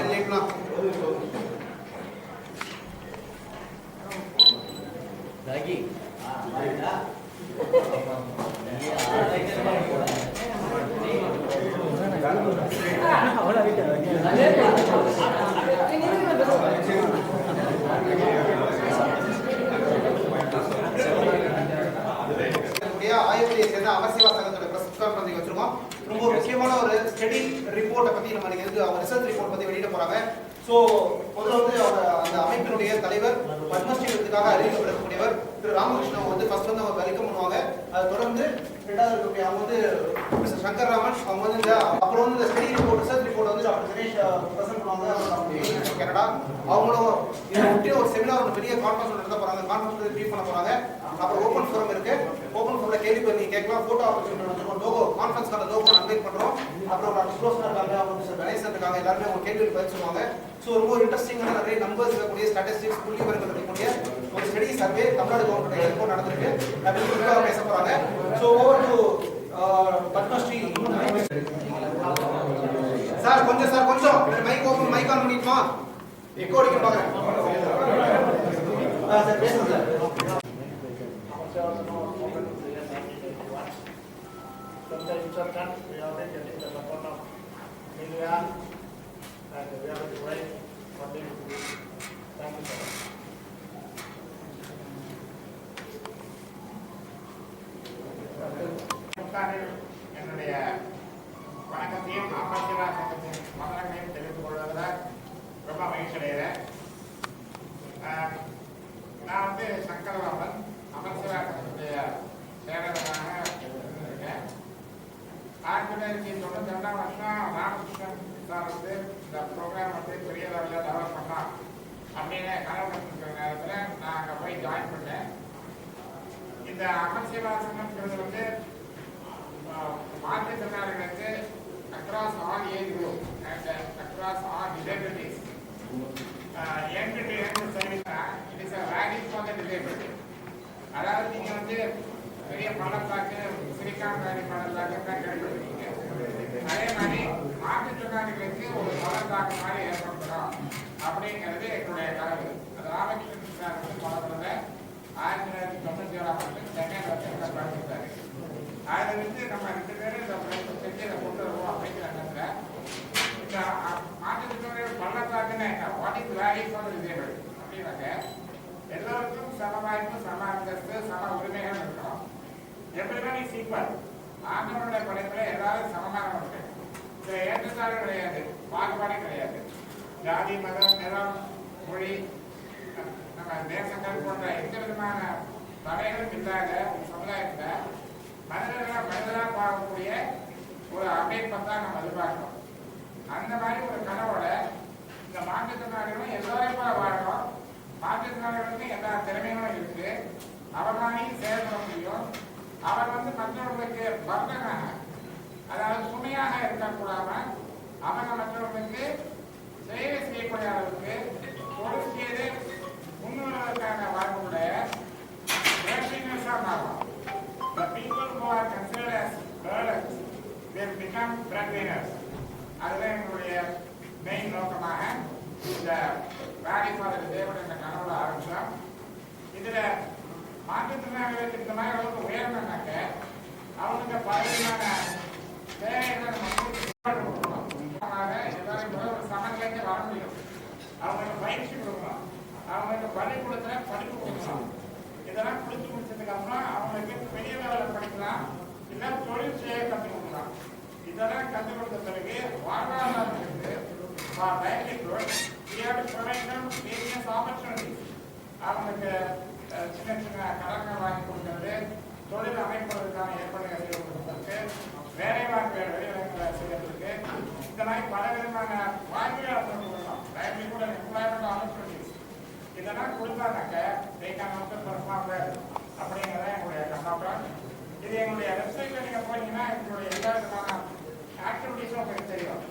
ரிலேட்லாம் Lagi. ஆய்வுகளை சேர்ந்த அவசிய சங்கத்தோட பிரஸ் கான்ஃபரன்ஸ் வச்சிருக்கோம். ரொம்ப முக்கியமான ஒரு ஸ்டடி ரிப்போர்ட்டை பத்தி நம்ம இன்னைக்கு அவங்க ரிசர்ச் ரிப்போர்ட் பத்தி வெளியிட போறாங்க. ஸோ முதல்ல வந்து அந்த அமைப்பினுடைய தலைவர் பத்மஸ்ரீ விருதுக்காக அறிவிக்கப்படக்கூடியவர் திரு ராமகிருஷ்ணன் வந்து ஃபர்ஸ்ட் வந்து அவங்க வெல்கம் பண்ணுவாங்க. அதை தொடர்ந்து ரெண்டாவது இருக்கக்கூடிய அவங்க வந்து மிஸ்டர் சங்கர் ராமன் அவங்க வந்து அப்புறம் வந்து இந்த ஸ்டடி ரிப்போர்ட் ரிசர்ச் ரிப்போர்ட் வந்து டாக்டர் தினேஷ் பிரசன்ட் பண்ணுவாங்க கனடா. அவங்களும் இதை ஒட்டி ஒரு செமினார் ஒரு பெரிய கான்ஃபரன்ஸ் நடத்த போறாங்க. கான்ஃபரன்ஸ் ப்ரீஃப் பண்ண போறாங்க. அப்புறம் ஓப்பன் ஃபோரம் இருக்கு. ஓப்பன் ஃபோரம்ல கேள்வி நீங்க கேட்கலாம். போட்டோ ஆப்பர்ச்சுனிட்டி வச்சிருக்கோம். லோகோ கான்ஃபரன்ஸ்க்கான லோகோ அப்டேட் பண்றோம். அப்புறம் டாக்டர் க்ளோஸ்னா இருக்காங்க, அவங்க மிஸ்டர் கணேசன் இருக்காங்க. எல்லாருமே அவங்க கேள்வி பதில் சொல்லுவாங்க. ஸோ ரொம்ப இன்ட்ரெஸ்டிங்கான நிறைய நம்பர்ஸ் இருக்கக்கூடிய ஸ்டாட்டிஸ்டிக்ஸ் புள்ளி விவரங்கள் இருக்கக்கூடிய ஒரு ஸ்டடி சர்வே தமிழ்நாடு கவர்மெண்ட் ஏற்போம் நடந்திருக்கு. அப்படின்னு பேச போறாங்க. So over to Padmashri sir. கொஞ்சம் மைக் ஆன் பண்ணிட்டுமா? எக்கோ அடிக்க பாக்குறேன் சார். பேசுங்க sir. And we have a great funding. Thank you so much. என்னுடைய வணக்கத்தையும் அமர்சிவா சங்கத்தின் மகனையும் தெரிவித்துக் கொள்வதில் ரொம்ப மகிழ்ச்சி அடைகிறேன். நான் வந்து சங்கரராமன் அமர்சிவா சங்கத்துடைய செயலராக இருந்திருக்கேன். 1992 வருஷம் ராமகிருஷ்ணன் சார் வந்து இந்த ப்ரோக்ராம் வந்து பெரிய லெவலில் டெவலப் பண்ணலாம் அப்படின்னு கனவு கண்டுக்கிற நேரத்தில் நான் அங்கே போய் ஜாயின் பண்ணேன். இந்த அமர்சிவாசனம்ங்கிறது வந்து மாற்றுத்திறனாளிகளுக்கு across all age group and across all disabilities end to end service. It is a value for the disability. அதாவது நீங்கள் வந்து பெரிய பள்ளத்தாக்கு சிலிக்கான் வேலி பள்ளத்தாக்கு தான் கேள்விப்பட்டிருக்கீங்க. அதே மாதிரி மாற்றுத்திறனாளிகளுக்கு ஒரு பள்ளத்தாக்கு மாதிரி ஏற்படுத்தணும் அப்படிங்கிறது எங்களுடைய கனவு. அது ராமகிருஷ்ணன் சார் வந்து பலத்தில் 1997 சென்னையில் வச்சு படிச்சிருக்காரு. அதை வந்து நம்ம 2 பேரும் இந்த செஞ்சு இதை கொண்டு வருவோம் அப்படிங்கிற நேரத்தில் இந்த மாற்றுத்திறனாளிகள் பள்ளத்தாக்குன்னு what is value for disable அப்படின்னாக்க எல்லோருக்கும் சம வாய்ப்பு, சம அந்தஸ்து, சம உரிமைகள் இருக்கணும். Everybody is equal. ஆண்டவனுடைய படைப்பில் எல்லாரும் சமமானவர்கள். இதில் ஏற்றத்தாழ்வு கிடையாது, பாகுபாடு கிடையாது. ஜாதி, மதம், நிறம், மொழி, நம்ம தேசங்கள் போன்ற எந்த விதமான தடைகளும் இல்லாத சமுதாயத்தில் மனிதராக பார்க்கக்கூடிய ஒரு அமைப்பை தான் நம்ம எதிர்பார்க்கிறோம். அந்த மாதிரி ஒரு கனவோட இந்த மாற்றுத்திறனாளிகளும் எல்லோரையும் வாழணும். மாற்றுத்திறனாளிகளுக்கு எல்லா திறமைகளும் இருக்கு. அவர் மாதிரியும் செயல்பட முடியும். அவர் வந்து மற்றவர்களுக்கு பர்டனாக, அதாவது சுமையாக இருக்கக்கூடாம அவங்க மற்றவர்களுக்கு சேவை செய்யக்கூடிய அளவுக்கு கொடுக்கியது முன்னுவதற்கான வாய்ப்புடைய மாறும். The people who are considered as burdens will become breadwinners. அதுதான் எங்களுடைய மெயின் நோக்கமாக இந்த வேலி ஃபார் டிசேபிள் என்ற கனவுல ஆரம்பிச்சோம். இதுல மாற்றுத்திறனாளிகளுக்கு இந்த மாதிரி அளவுக்கு உயரணும்னாக்க அவங்களுக்கு பலவிதமான தேவைகளை ஒரு சமநிலைக்கு வர முடியும். அவங்களுக்கு பயிற்சி கொடுக்கணும், அவங்களுக்கு பள்ளிக்கூடத்துல படிப்பு கொடுக்கணும். இதெல்லாம் கொடுத்து முடிச்சதுக்கு அப்புறம் அவங்களுக்கு பெரிய லெவலில் படிக்கலாம், இல்லை தொழில் செய்ய கற்றுக் கொடுக்கலாம். இதெல்லாம் கற்றுக் கொடுத்த பிறகு வாழ்வாதாரத்துக்கு அவங்களுக்கு சின்ன சின்ன கடன்கள் வாங்கி கொடுக்கறது, தொழில் அமைப்பதற்கான ஏற்பாடுகள் செய்து கொடுப்பதற்கு, வேலை வாய்ப்புகளை செய்யறதுக்கு, இந்த மாதிரி பல விதமான வாய்ப்புகளை கொடுக்கலாம். லைவ்லிஹுட் அண்ட் எம்ப்ளாய்மெண்ட் ஆப்பர்ச்சுனிட்டிஸ் இதெல்லாம் கொடுத்தாங்க அப்படிங்கிறத எங்களுடைய கண்ணோட்டம். இது எங்களுடைய வெப்சைட்ல நீங்க போனீங்கன்னா எங்களுடைய எல்லா விதமான ஆக்டிவிட்டிஸும் உங்களுக்கு தெரியும்.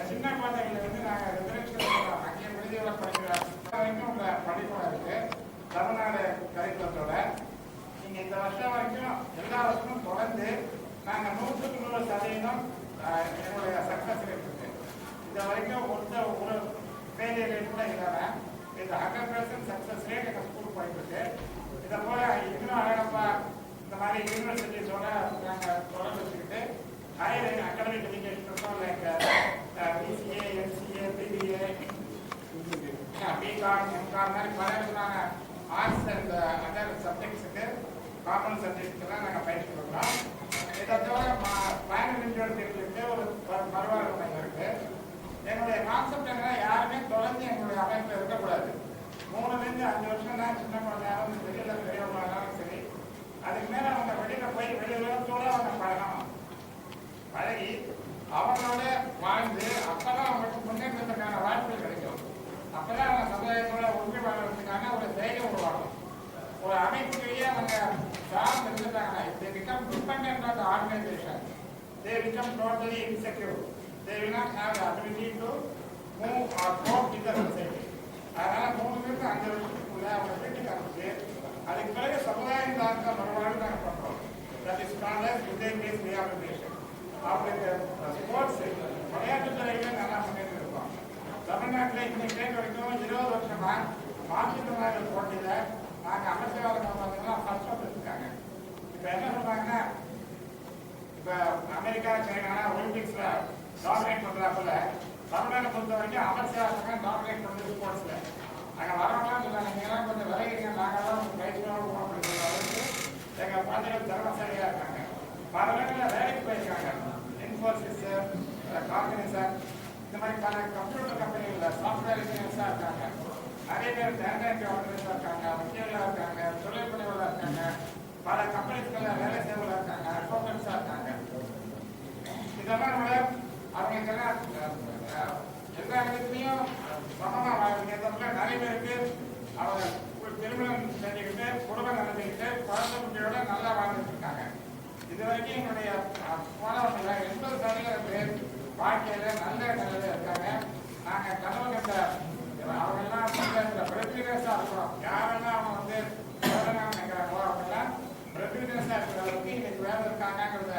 சின்ன குழந்தைகளை வந்து நாங்கள் ரெசிடென்ஷியல் அங்கே விடுதிகளை படிக்கிற வரைக்கும் உங்க படிப்போட இருக்கு. தமிழ்நாடு கரிக்குலத்தோட நீங்க இந்த வருஷம் வரைக்கும் எல்லா வருஷமும் தொடர்ந்து நாங்கள் 100% எங்களுடைய சக்சஸ் இருக்கு. இது வரைக்கும் ஒரு இது 100% சக்ஸஸ் ரேட் எங்கள் ஸ்கூல் போயிட்டு இதை போல இன்னும் அழகப்பா இந்த மாதிரி யூனிவர்சிட்டிஸோட நாங்கள் தொடர்பு வச்சுக்கிட்டு higher academic education like BCA MCA BBA BCom MCom மாதிரி பல விதமான ஆர்ட்ஸ் அண்ட் அதர் சப்ஜெக்ட்ஸுக்கு காமன் சப்ஜெக்ட்ஸ்லாம் நாங்கள் பயிற்சி கொடுக்குறோம். இதை தவிர பயணம் யூனிவர்சிட்டிக்கு ஒரு மறுவாழ்வு மையம் இருக்கு. எங்களுடைய கான்செப்ட் என்னன்னா யாருமே தொடர்ந்து எங்களுடைய அமைப்பில் இருக்கக்கூடாது. 3-5 வருஷம் தான் சின்ன குழந்தையாலும் வெளியில பெரியவங்களாலும் சரி, அதுக்கு மேலே அவங்க வெளியில போய் வெளியுலகத்தோட அவங்க பழகணும். பழகி அவங்களோட வாழ்ந்து அப்பதான் அவங்களுக்கு முன்னேற்றத்துக்கான வாய்ப்புகள் கிடைக்கும். அப்பதான் அவங்க சமுதாயத்தோட உண்மை வாழ்றதுக்கான ஒரு தைரியம் உருவாகும். ஒரு அமைப்புலேயே அவங்க சார்ந்து இருந்துட்டாங்கன்னா they become dependent on the organization, they become totally insecure, they will not have the ability to move or cope with the society. அதனால 3-5 வருஷத்துக்குள்ள அவங்க வீட்டுக்கு அனுப்பிச்சு அதுக்கு பிறகு சமுதாயம் சார்ந்த மறுவாழ்வு நாங்கள் பண்றோம். That is called as village based rehabilitation. அவங்களுக்கு ஸ்போர்ட்ஸ் விளையாட்டு துறையில நல்லா முன்னேறி இருக்கோம். தமிழ்நாட்டில் இன்னைக்கு டேட் வரைக்கும் 20 வருஷமா மாற்றுத்திறனாளிகள் போட்டியில நாங்கள் அமைச்சரவாதம் பார்த்தீங்கன்னா ஃபர்ஸ்ட் வந்துருக்காங்க. இப்போ என்ன சொல்றாங்கன்னா, இப்போ அமெரிக்கா சைனா ஒலிம்பிக்ஸ்ல டாமினேட் பண்றாப்புல தமிழ்நாட்டை பொறுத்த வரைக்கும் அமைச்சரவாதம் டாமினேட் பண்ணுறது ஸ்போர்ட்ஸ்ல. அங்கே வரவங்களாம் சொல்றாங்க நீங்களாம் கொஞ்சம் விளையாடுங்க, நாங்களாம் பயிற்சியோடு போகணும் அப்படிங்கிற அளவுக்கு எங்கள் குழந்தைகள் திறமசாலியா இருக்காங்க. பல இடங்களில் வேலைக்கு போயிருக்காங்க. இன்ஃபோசிஸ், கார்கனைசர், இந்த மாதிரி பல கம்ப்யூட்டர் கம்பெனிகளில் சாஃப்ட்வேர் இன்ஜினியர்ஸாக இருக்காங்க. நிறைய பேர் டேட்டா என்ட்ரி ஆபரேட்டராக இருக்காங்க, வக்கீலாக இருக்காங்க, தொழில் முனைவராக இருக்காங்க, பல கம்பெனிஸ்களில் வேலை செய்வதாக இருக்காங்க, அக்கௌண்டன்ஸாக இருக்காங்க. இதெல்லாம் விட அவங்களுக்கெல்லாம் எல்லா விதத்துலையும் சமமாக வாழ்க்கை நிறைய பேருக்கு அவங்க திருமணம் செஞ்சுக்கிட்டு குடும்பம் நடந்துக்கிட்டு குழந்தை குட்டியோட நல்லா வாழ்ந்துட்டு இருக்காங்க. இது வரைக்கும் எங்களுடைய போனவங்க 80% பேர் வாழ்க்கையில நல்ல நிலையில இருக்காங்க. நாங்கள் கனவு கண்ட அவங்கெல்லாம் பிரதிநிதா இருக்கிறோம். யாரெல்லாம் அவங்க வந்து நினைக்கிறாங்களோ அவங்கெல்லாம் பிரதிநிதா இருக்கிற அளவுக்கு இன்னைக்கு வேலை இருக்காங்கிறத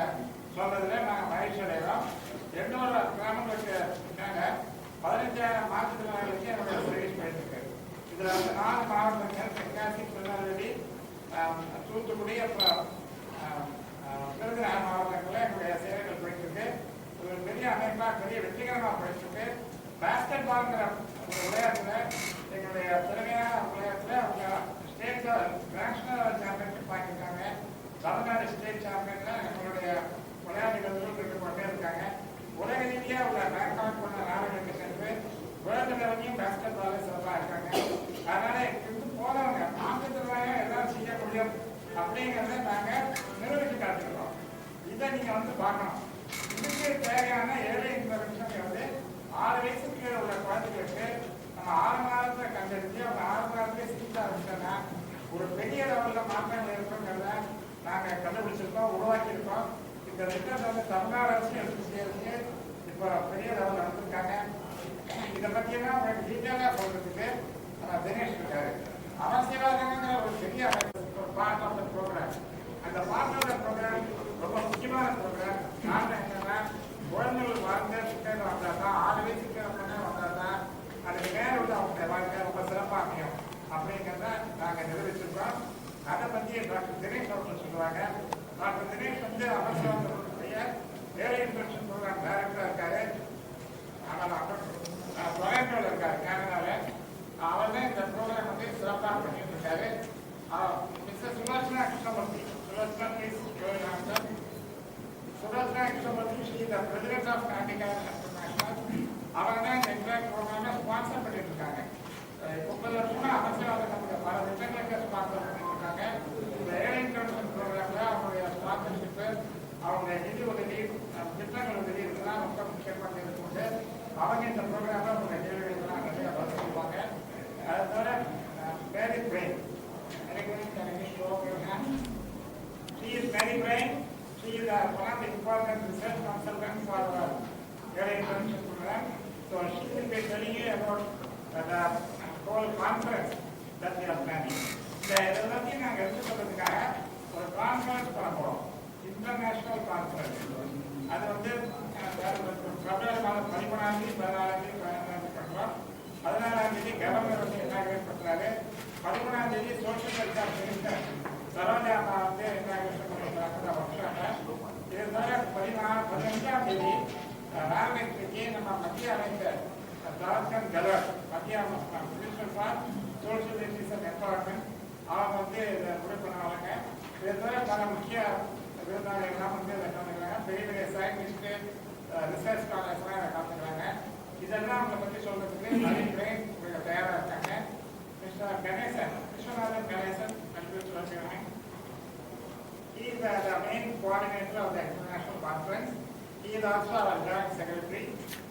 சொல்றதுல நாங்கள் மகிழ்ச்சி அடைகிறோம். 800 கிராமங்களுக்கு இருக்காங்க. 15,000 மாற்றுத்திறனாளிகளுக்கு என்னுடைய சர்வீஸ் போயிட்டு இருக்கு. இதுல வந்து 4 மாவட்டங்கள் தென்காசி, திருநெல்வேலி, தூத்துக்குடி, அப்புறம் விருதுநகர் மாவட்டங்களில் என்னுடைய சேவைகள் போயிட்டு இருக்கு. ஒரு பெரிய அமைப்பா பெரிய வெற்றிகரமாக போயிட்டு இருக்கு. பேஸ்கெட் பால்ங்கிற ஒரு விளையாட்டுல எங்களுடைய திறமையான விளையாட்டுல அவங்க ஸ்டேட் நேஷனல் சாம்பியன்ஷிப் வாங்கியிருக்காங்க. தமிழ்நாடு ஸ்டேட் சாம்பியன்ல எங்களுடைய விளையாட்டுகள் கொண்டு கொண்டே இருக்காங்க. உலக ரீதியாக உள்ள பேங்காக் பண்ண நாடுகளுக்கு சென்று வேர்ல்டு லெவலையும் பேஸ்கெட் பால சிறப்பாக இருக்காங்க. அதனால இது போனவங்க மாற்றுத்திறனாக எல்லாம் செய்ய முடியும் அப்படிங்கிறத நாங்கள் நிரூபித்து காட்டிருக்கோம். இதை நீங்க வந்து பார்க்கணும். இதுக்கு தேவையான ஏழை இன்ஃபர்மேஷன் வந்து 6 வயசுக்கு கீழே உள்ள குழந்தைகளுக்கு நம்ம 6 மாதத்தை கண்டறிஞ்சு அவங்க 6 மாதத்திலே சிகிச்சை ஆரம்பிச்சோம்னா ஒரு பெரிய லெவலில் மாற்றங்கள் இருக்குங்கிறத நாங்கள் கண்டுபிடிச்சிருக்கோம், உருவாக்கியிருக்கோம். இந்த திட்டத்தை வந்து தமிழ்நாடு அரசு எடுத்து சேர்ந்து இப்போ பெரிய லெவலில் நடந்திருக்காங்க. இதை பற்றியெல்லாம் உங்களுக்கு டீட்டெயிலாக சொல்றதுக்கு தினேஷ் இருக்காரு. அவசியவாதங்கிற ஒரு பெரிய ஒரு பார்ட் ஆஃப் த ப்ரோக்ராம். அந்த பார்ட் ஆஃப் த ப்ரோக்ராம் ரொம்ப முக்கியமான ப்ரோக்ராம். காரணம் என்னன்னா குழந்தைகள் வாழ்ந்த சிக்கல் வந்தால் தான் 6 வயசுக்கு அப்புறம் வந்தால் தான் அதுக்கு மேலே உள்ள அவங்க வாழ்க்கை ரொம்ப சிறப்பாக அமையும் அப்படிங்கிறத நாங்கள் நிரூபிச்சிருக்கோம். அதை பற்றி டாக்டர் தினேஷ் அவர்கள் சொல்லுவாங்க. டாக்டர் தினேஷ் வந்து அவசரத்துடைய ஏழை இன்ஃபெக்ஷன் ப்ரோக்ராம் டைரக்டராக இருக்காரு. டொரண்டோவில் இருக்காரு, கனடாவில். அவர் தான் இந்த ப்ரோக்ராம் வந்து சிறப்பாக பண்ணிட்டு இருக்காரு. Mister Sulochana Krishnamurthy, Sulochana Krishnamurthy, she is the president of Handicap International. அவங்க தான் இந்த எக்ஸாக்ட் ப்ரோக்ராமை ஸ்பான்சர் பண்ணிட்டு இருக்காங்க. 30 வருஷமா அமைச்சராக நம்முடைய பல திட்டங்களுக்கு ஸ்பான்சர் பண்ணிட்டு இருக்காங்க. இந்த ஏழை இன்டர்நேஷனல் ப்ரோக்ராம்ல அவங்களுடைய ஸ்பான்சர்ஷிப்பு, அவங்களுடைய நிதி உதவி, திட்டங்கள் உதவி இதெல்லாம் ரொம்ப முக்கியமாக இருக்கும்போது அவங்க இந்த ப்ரோக்ராம்ல அவங்களுடைய கேள்விகள்லாம் நிறைய பதில் சொல்லுவாங்க. அதை தவிர மேரி brain, she is Mary Brain. She is one of the important research consultants for our early intervention program. So she will be telling you about the whole conference that we are planning. இந்த எல்லாத்தையும் நாங்கள் எடுத்து சொல்றதுக்காக ஒரு conference பண்ண போறோம், international conference. அது வந்து பிப்ரவரி மாதம் 13ஆம் தேதி, 14ஆம் தேதி, 15ஆம் தேதி பண்ணுறோம். 14ஆம் தேதி கவர்னர் வந்து இனாகிரேட் இன்னைக்கு நம்ம மத்திய அமைச்சர் தார்கன் கலர் மத்திய minister for social justice and empowerment அவங்க வந்து இதை முடிவு பண்ணுவாங்க. இதை தவிர பல முக்கிய விருந்தாளிகள்லாம் வந்து இதை கலந்துக்கிறாங்க. பெரிய பெரிய சயின்டிஸ்ட்டு ரிசர்ச் ஸ்காலர்ஸ்லாம் இதை கலந்துக்கிறாங்க. இதெல்லாம் அவங்களை பற்றி சொல்றதுக்கு நிறைய பிரெயின் தயாராக இருக்காங்க. மிஸ்டர் கணேசன், விஸ்வநாதன் கணேசன், சொல்லுவாங்க. He is the main coordinator of the international conference. He is also our joint secretary.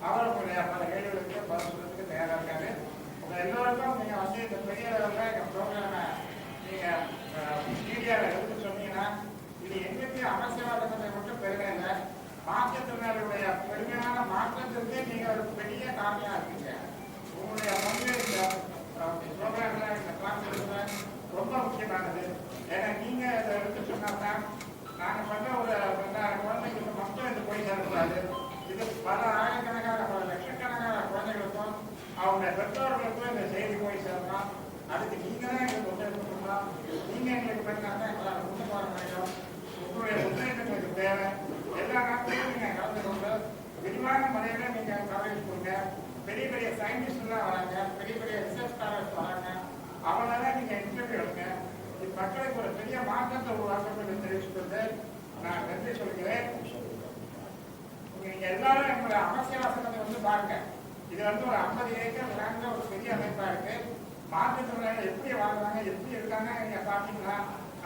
அவருடைய பல கேள்விகளுக்கு பதில் சொல்றதுக்கு தயாராக இருக்காரு. உங்க எல்லோருக்கும் நீங்க வந்து இந்த பெரிய லெவலில் எங்கள் ப்ரோக்ராமை நீங்க மீடியாவில் எடுத்து சொன்னீங்கன்னா இது எங்களுக்கு அவசியவாதத்தை மட்டும் பெருமை இல்லை, மாற்றுத்திறனாளிகளுடைய பெருமையான மாற்றத்திற்கு நீங்க ஒரு பெரிய காரணியா இருக்கீங்க. உங்களுடைய பங்கு இந்த ப்ரோக்ராம்ல இந்த கான்ஃபரன்ஸ்ல ரொம்ப முக்கியமானது. ஏன்னா நீங்க இதை எடுத்து சொன்னாதான் நாங்கள் பண்ண ஒரு 2000 குழந்தைங்களுக்கு மட்டும் இது போய் சேரக்கூடாது. இது பல ஆயிரக்கணக்கான பல லட்சக்கணக்கான குழந்தைகளுக்கும் அவங்க பெற்றோர்களுக்கும் இந்த செய்தி போய் சேரணும். அதுக்கு நீங்க தான் எங்களுக்கு ஒத்துழைப்பு கொடுக்கணும். நீங்க எங்களுக்கு பண்ணாதான் எங்களால் கொண்டு போக முடியும். உங்களுடைய ஒத்துழைப்பு எங்களுக்கு தேவை. எல்லா நாட்களிலும் நீங்க கலந்து கொண்டு விரிவான முறையில நீங்க கவரேஜ் கொடுங்க. பெரிய பெரிய சயின்டிஸ்ட்லாம் வராங்க, பெரிய பெரிய ரிசர்ச் ஸ்காலர்ஸ் வராங்க. அவங்களால நீங்க இன்டர்வியூ எடுங்க. மக்களுக்கு ஒரு பெரிய மாற்றத்தை உருவாக்கப்பட்டு தெரிவிச்சுட்டு நான் நன்றி சொல்கிறேன். நீங்க எல்லாரும் எங்களுடைய அவசியவாசனத்தை வந்து பாருங்க. இது வந்து ஒரு 50 ஏக்கர் லேண்ட்ல ஒரு பெரிய அமைப்பா இருக்கு. மாற்றுத்திறனாளிகள் எப்படி வாழ்றாங்க, எப்படி இருக்காங்க நீங்க பாத்தீங்கன்னா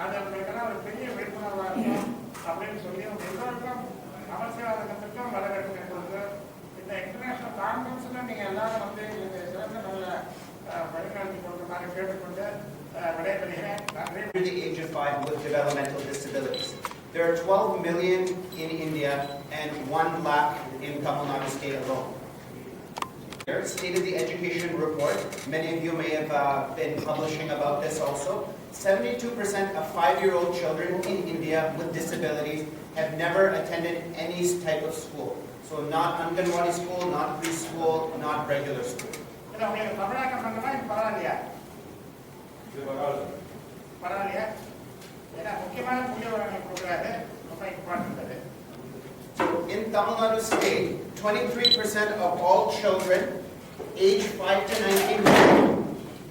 அது உங்களுக்கெல்லாம் ஒரு பெரிய விழிப்புணர்வா இருக்கும் அப்படின்னு சொல்லி உங்க எல்லோருக்கும் அவசியவாதத்திற்கும் வளர்க்கணும் கொடுத்து இந்த இன்டர்நேஷனல் கான்ஃபரன்ஸ்ல நீங்க எல்லாரும் வந்து இதுக்கு சிறந்த நல்ல வழிகாட்டி கொடுக்குமாறு கேட்டுக்கொண்டு under the age of 5 with developmental disabilities. There are 12 million in India and 1 lakh in Tamil Nadu state alone. State of the Education report, many of you may have been publishing about this also. 72% of 5-year-old children in India with disabilities have never attended any type of school. So not Anganwadi school, not preschool, not regular school. பரவாயில்லையா? ஏன்னா முக்கியமான புள்ளிவிவரங்களை கொடுக்குறாரு, ரொம்ப important. In Tamil Nadu state, 23% of all children aged 5 to 19 with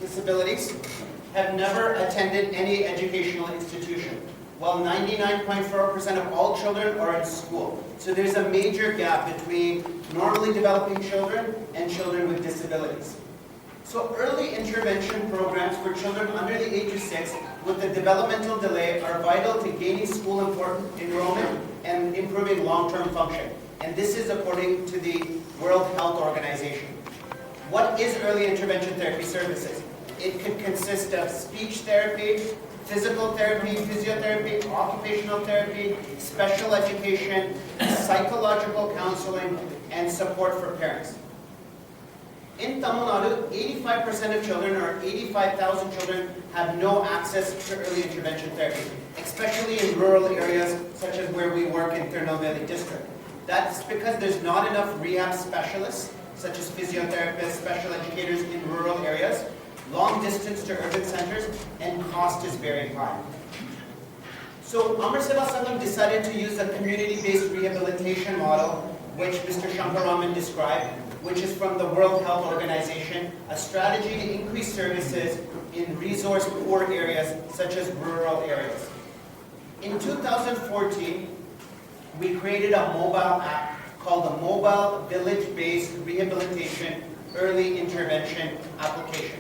disabilities have never attended any educational institution, while 99.4% of all children are in school. So there's a major gap between normally developing children and children with disabilities. So early intervention programs for children under the age of 6 with a developmental delay are vital to gaining school enrollment and improving long-term function. And this is according to the World Health Organization. What is early intervention therapy services? It could consist of speech therapy, physical therapy, physiotherapy, occupational therapy, special education, psychological counseling, and support for parents. In Tamil Nadu, 85% of children, or 85,000 children, have no access to early intervention therapy, especially in rural areas such as where we work in Tirunelveli district. That's because there's not enough rehab specialists, such as physiotherapists, special educators in rural areas, long distance to urban centers, and cost is very high. So Amar Seva Sangam decided to use a community-based rehabilitation model, which Mr. Shankaraman described, which is from the World Health Organization, a strategy to increase services in resource-poor areas such as rural areas. In 2014, we created a mobile app called the Mobile Village-Based Rehabilitation Early Intervention Application.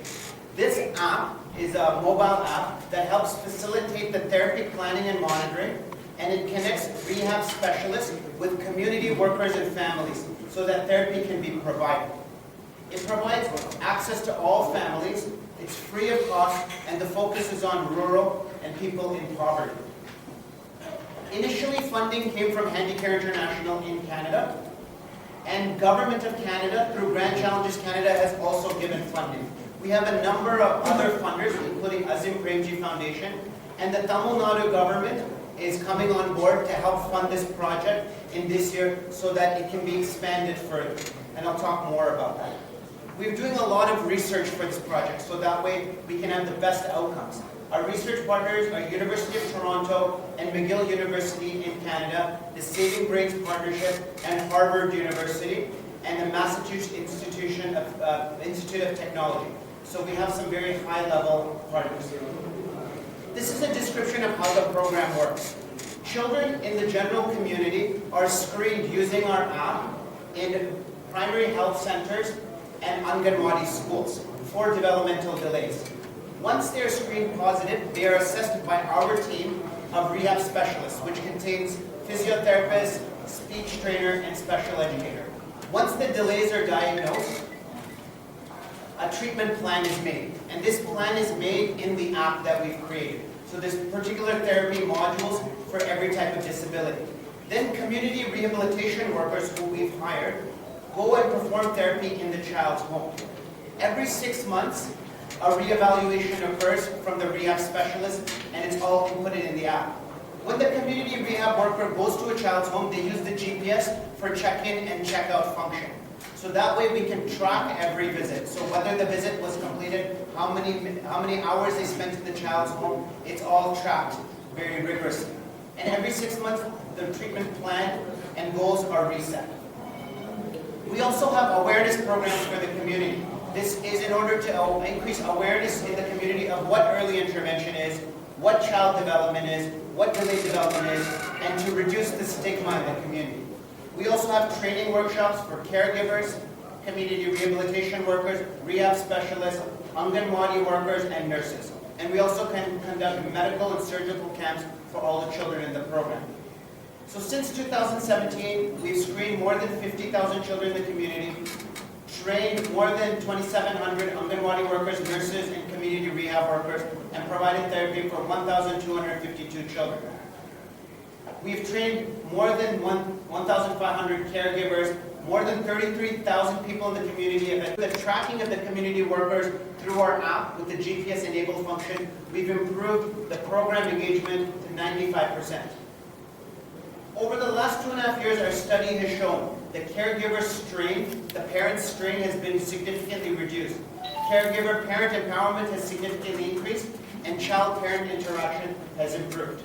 This app is a mobile app that helps facilitate the therapy planning and monitoring, and it connects rehab specialists with community workers and families so that therapy can be provided. It provides access to all families, it's free of cost, and the focus is on rural and people in poverty. Initially, funding came from Handicare International in Canada, and Government of Canada, through Grand Challenges Canada, has also given funding. We have a number of other funders, including Azim Premji Foundation, and the Tamil Nadu government is coming on board to help fund this project in this year so that it can be expanded further. And I'll talk more about that. We're doing a lot of research for this project so that way we can have the best outcomes. Our research partners are University of Toronto and McGill University in Canada, the Saving Brains Partnership, and Harvard University, and Massachusetts Institute of Technology. So we have some very high-level partners. This is a description of how the program works. Children in the general community are screened using our app in primary health centers and Anganwadi schools for developmental delays. Once they are screened positive, they are assessed by our team of rehab specialists, which contains physiotherapists, speech trainer, and special educator. Once the delays are diagnosed, a treatment plan is made. And this plan is made in the app that we've created. So there's particular therapy modules for every type of disability. Then community rehabilitation workers who we've hired go and perform therapy in the child's home. Every 6 months, a reevaluation occurs from the rehab specialist, and it's all inputted in the app. When the community rehab worker goes to a child's home, they use the GPS for check-in and check-out function. So that way we can track every visit. So whether the visit was completed, how many hours they spent in the child's home, it's all tracked very rigorously. And every 6 months, the treatment plan and goals are reset. We also have awareness programs for the community. This is in order to increase awareness in the community of what early intervention is, what child development is, what delayed development is, and to reduce the stigma in the community. We also have training workshops for caregivers, community rehabilitation workers, rehab specialists, Anganwadi workers, and nurses. And we also can conduct medical and surgical camps for all the children in the program. So since 2017, we've screened more than 50,000 children in the community, trained more than 2,700 Anganwadi workers, nurses, and community rehab workers, and provided therapy for 1,252 children. We've trained more than 1,500 caregivers, more than 33,000 people in the community. The tracking of the community workers through our app with the GPS-enabled function, we've improved the program engagement to 95%. Over the last 2.5 years, our study has shown the caregiver strain, the parent strain has been significantly reduced. Caregiver-parent empowerment has significantly increased, and child-parent interaction has improved.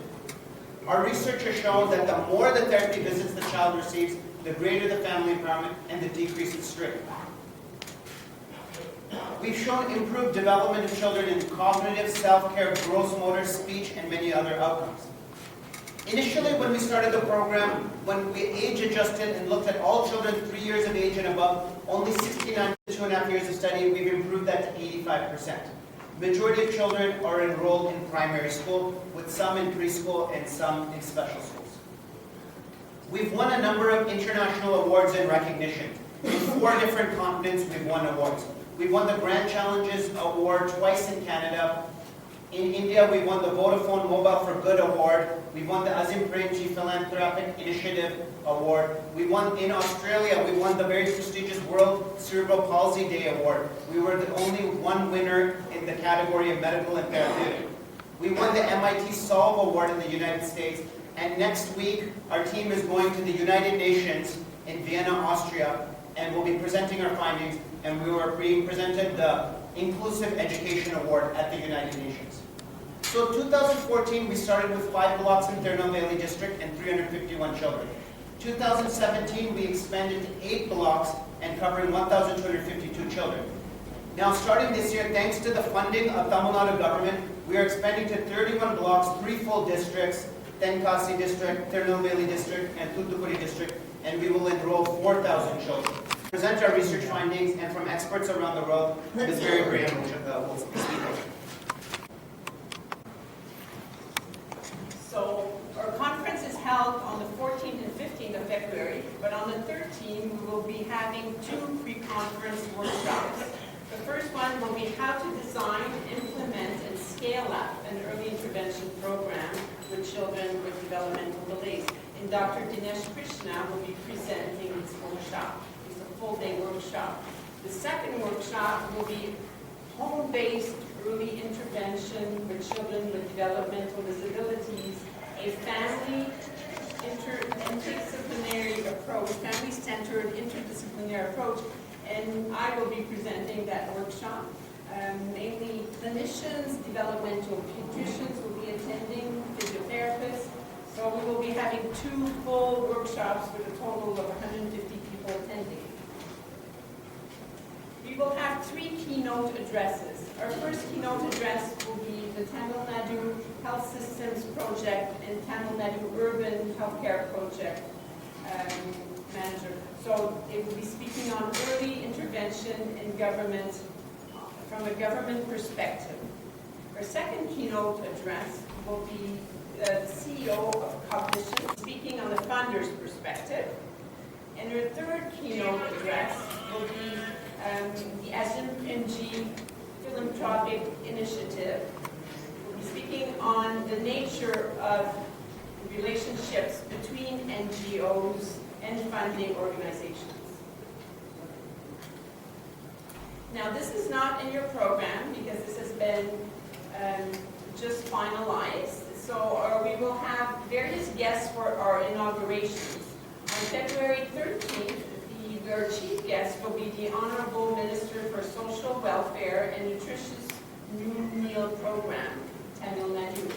Our research has shown that the more the therapy visits the child receives, the greater the family empowerment and the decrease in strain. We've shown improved development of children in cognitive, self-care, gross motor, speech, and many other outcomes. Initially, when we started the program, when we age adjusted and looked at all children 3 years of age and above, only 69 2.5 years of study, we've improved that to 85%. Majority of children are enrolled in primary school, with some in preschool and some in special schools. We've won a number of international awards and recognition. In 4 different continents, we've won awards. We've won the Grand Challenges Award twice in Canada. In India, we won the Vodafone Mobile for Good Award. We won the Azim Premji Philanthropic Initiative Award. We won in Australia, we won the very prestigious World Cerebral Palsy Day Award. We were the only one winner in the category of medical and therapeutic. We won the MIT Solve Award in the United States. And next week, our team is going to the United Nations in Vienna, Austria, and we'll be presenting our findings. And we were being presented the Inclusive Education Award at the United Nations. So 2014, we started with 5 blocks in Tirunelveli district and 351 children. 2017, we expanded to 8 blocks and covering 1,252 children. Now, starting this year, thanks to the funding of Tamil Nadu government, we are expanding to 31 blocks, 3 full districts, Tenkasi district, Tirunelveli district, and Thoothukudi district, and we will enroll 4,000 children. Present our research findings, and from experts around the world, Ms. Mary Graham will speak. So our conference is held on the 14th and 15th of February, but on the 13th we will be having 2 pre-conference workshops. The first one will be how to design, implement, and scale up an early intervention program with children with developmental delays. And Dr. Dinesh Krishna will be presenting this workshop. It's a full-day workshop. The second workshop will be home-based early intervention with children with developmental disabilities, a family interdisciplinary approach, family-centered interdisciplinary approach, and I will be presenting that workshop. Mainly clinicians, developmental pediatricians will be attending, physiotherapists. So we will be having 2 full workshops with a total of 150 people attending. will have 3 keynote addresses. Our first keynote address will be the Tamil Nadu Health Systems Project and Tamil Nadu Urban Healthcare Project manager. So it will be speaking on early intervention in government from a government perspective. Our second keynote address will be the CEO of Cognition, speaking on the funder's perspective. And our third keynote address will be the SMG Philanthropic Initiative. We'll be speaking on the nature of relationships between NGOs and funding organizations. Now, this is not in your program because this has been just finalized. So we will have various guests for our inaugurations. On February 13th, our chief guest will be the Honorable Minister for Social Welfare and Nutritious Noon Meal Program, Tamil Nadu.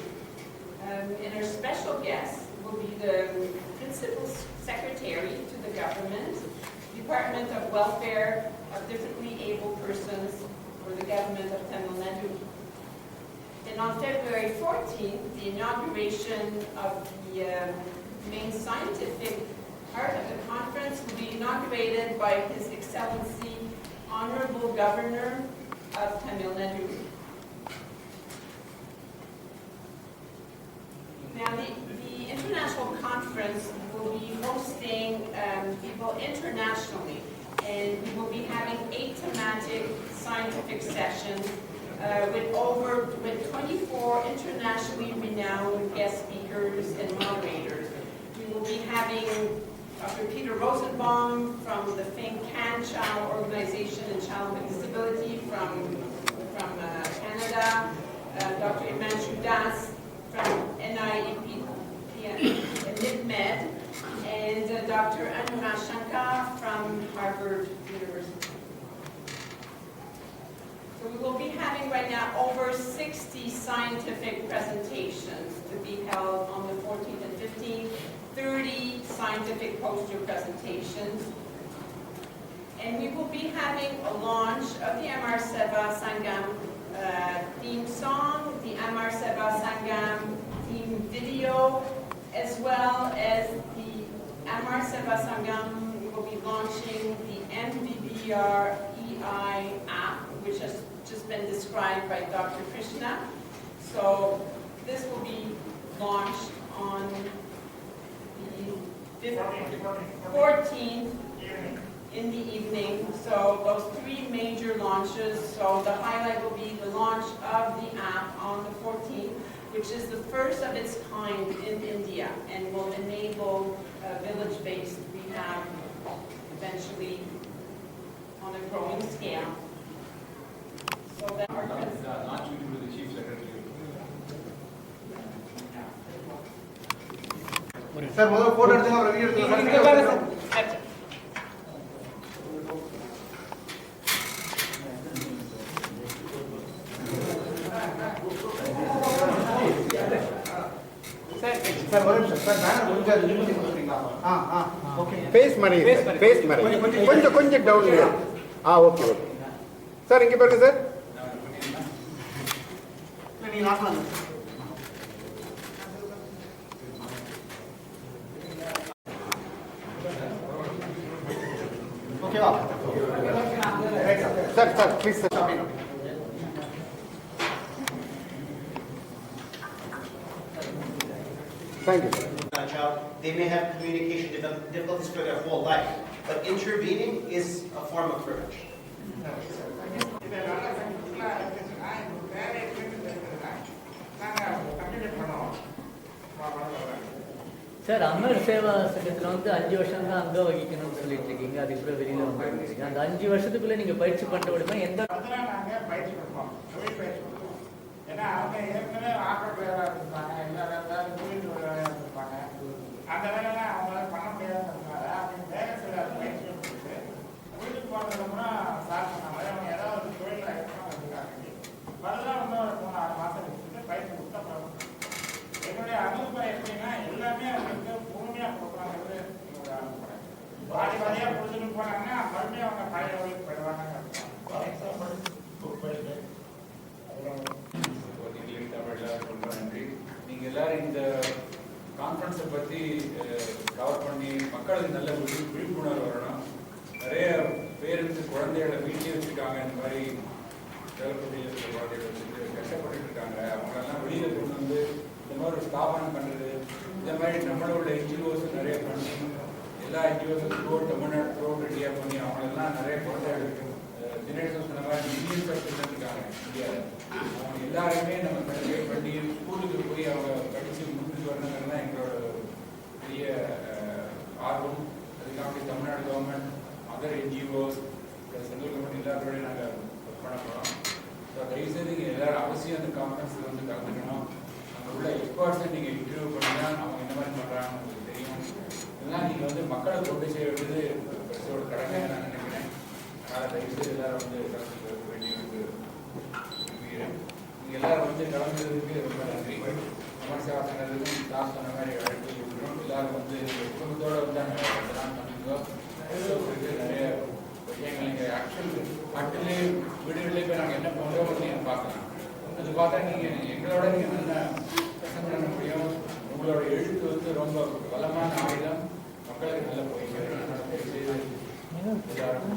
And our special guest will be the Principal Secretary to the Government, Department of Welfare of Differently Able Persons for the Government of Tamil Nadu. And on February 14th, the inauguration of the main scientific part of the conference will be inaugurated by His Excellency Honorable Governor of Tamil Nadu. Now, the international conference will be hosting people internationally, and we will be having 8 thematic scientific sessions with 24 internationally renowned guest speakers and moderators. We will be having Dr. Peter Rosenbaum from the Think Can Child Organization and Child with Disability from Canada, Dr. Imanshu Das from NIEP NIPMED, and Dr. Anurag Shankar from Harvard University. So we will be having right now over 60 scientific presentations to be held on the 14th and 15th, 30 scientific poster presentations. And we will be having a launch of the Amar Seva Sangam theme song, the Amar Seva Sangam theme video, as well as the Amar Seva Sangam. We will be launching the MVBR EI app, which has just been described by Dr. Krishna. So this will be launched on the 14th in the evening. So those 3 major launches. So the highlight will be the launch of the app on the 14th, which is the first of its kind in India and will enable village-based rehab eventually on a growing scale. So that our not you to the Chief Secretary. Sir, முதல்ல photo எடுத்துங்க அப்புறம் video எடுத்துங்க. Sir ஒரு நிமிஷம் sir banner கொஞ்சம் limit கொடுக்குறீங்களா? Okay. Face மாதிரி face மாதிரி கொஞ்சம் டவுன் ஓகே ஓகே சார் இங்கே பாருங்க சார். நீங்க லாஸ்ட்ல ஓகேவா? Sir please sir. Thank you. They may have communication difficulties for their whole life, but intervening is a form of privilege. Sir, Amar Seva சங்கத்தில் 5 வருஷம் தான் அங்க வகிக்கணும்னு சொல்லிட்டு இருக்கீங்க. அதுக்குள்ள வெளியில வந்துருக்கீங்க. அந்த 5 வருஷத்துக்குள்ள நீங்க பயிற்சி பண்ண உடனே எந்த நாங்கள் பயிற்சி கொடுப்போம், தொழில் பயிற்சி கொடுப்போம். ஏன்னா அவங்க ஏற்கனவே ஆட்டோ டிரைவராக இருந்திருப்பாங்க, எல்லா வேலையும் தொழில் தொழிலாக இருந்திருப்பாங்க. அந்த வேலையெல்லாம் அவங்களால பண்ண முடியாதுன்றதுனால அவங்க வேலை செய்ய பயிற்சி கொடுத்து தொழிலுக்கு போனதுக்கப்புறம் சார் சொன்ன மாதிரி அவங்க ஏதாவது தொழில் இருக்கணும் இருக்காங்க. வரலாம் இன்னொரு 3-6 மாதம் வச்சுட்டு பயிற்சி கொடுத்தா போகணும். என்னுடைய அணுகுமுறை எப்படின்னா எல்லாமே அவங்களுக்கு முழுமையாக கொடுக்குறாங்கிறது என்னோட அணுகுமுறை. பாதி பாதியாக கொடுத்துட்டு போனாங்கன்னா மறுபடியும் அவங்க பழைய தொழிலுக்கு போயிடுவாங்க. தமிழ் ரொம்ப நன்றி. நீங்கள் எல்லாரும் இந்த கான்ஃபரன்ஸை பற்றி கவர் பண்ணி மக்களுக்கு நல்ல விழிப்புணர்வு வரணும். நிறைய பேருக்கு குழந்தைகளை வீட்டிலே வச்சுருக்காங்க, இந்த மாதிரி தேவைப்பட்டியில் குழந்தைகளை வச்சுட்டு கஷ்டப்பட்டு இருக்காங்க. அவங்களெல்லாம் வெளியில் கொண்டு வந்து இந்த மாதிரி ஒரு ஸ்தாபனம் பண்ணுறது, இந்த மாதிரி நம்மளோட என்ஜிஓஸ் நிறைய பண்ணி எல்லா என்ஜிஓஸும் தமிழ்நாடு ரெடியாக பண்ணி அவங்களெல்லாம் நிறைய குழந்தைகளுக்கு தினேஷன் சொன்ன மாதிரி மில்லியன்ஸ் ஆஃப் சில்ட்ரன் இருக்காங்க இந்தியாவில். அவங்க எல்லாருமே நம்ம கண்டிப்பாக பண்ணி ஸ்கூலுக்கு போய் அவங்க படித்து முடிச்சுட்டு வரணுங்கிறது தான் எங்களோட பெரிய ஆர்வம். அதுக்காக Tamil Nadu government, other NGOs, central government எல்லாரோடையும் நாங்கள் ஒர்க் பண்ண போகிறோம். ஸோ தயவுசெய்து நீங்கள் எல்லோரும் அவசியம் அந்த கான்ஃபரன்ஸில் வந்து கலந்துக்கணும். அங்கே உள்ள எக்ஸ்பர்ட்ஸை நீங்கள் இன்டர்வியூ பண்ணினா அவங்க என்ன மாதிரி பண்ணுறாங்கன்னு உங்களுக்கு தெரியும். இதெல்லாம் நீங்கள் வந்து மக்களை கொண்டு செய்ய வேண்டியது பிரச்சோட கடமை நான் நினைக்கிறேன். அதனால் தயவுசெய்து எல்லாரும் வந்து கலந்துக்க வேண்டியது விரும்புகிறேன். நீங்கள் எல்லாரும் வந்து கலந்துக்கிறதுக்கு ரொம்ப நன்றி. சமர் சேவா சங்கத்துக்கும் கிளாஸ் சொன்ன மாதிரி அழைப்பு இருக்கிறோம். எல்லாரும் வந்து குடும்பத்தோடு வந்து நாங்கள் இதெல்லாம் பண்ணிக்கிறோம். நிறைய விஷயங்கள் நீங்கள் ஆக்சுவல் நாட்டிலே வீடுகளிலே போய் நாங்கள் என்ன பண்ணுறோம் நீங்கள் பார்க்கலாம். அது பார்த்தா நீங்கள் எங்களோட நீங்கள் நல்ல பிரசன்ட் பண்ண முடியும். உங்களோட எழுத்து வந்து ரொம்ப பலமான ஆயுதம், மக்களுக்கு நல்ல போய் சேரும். எல்லாரும்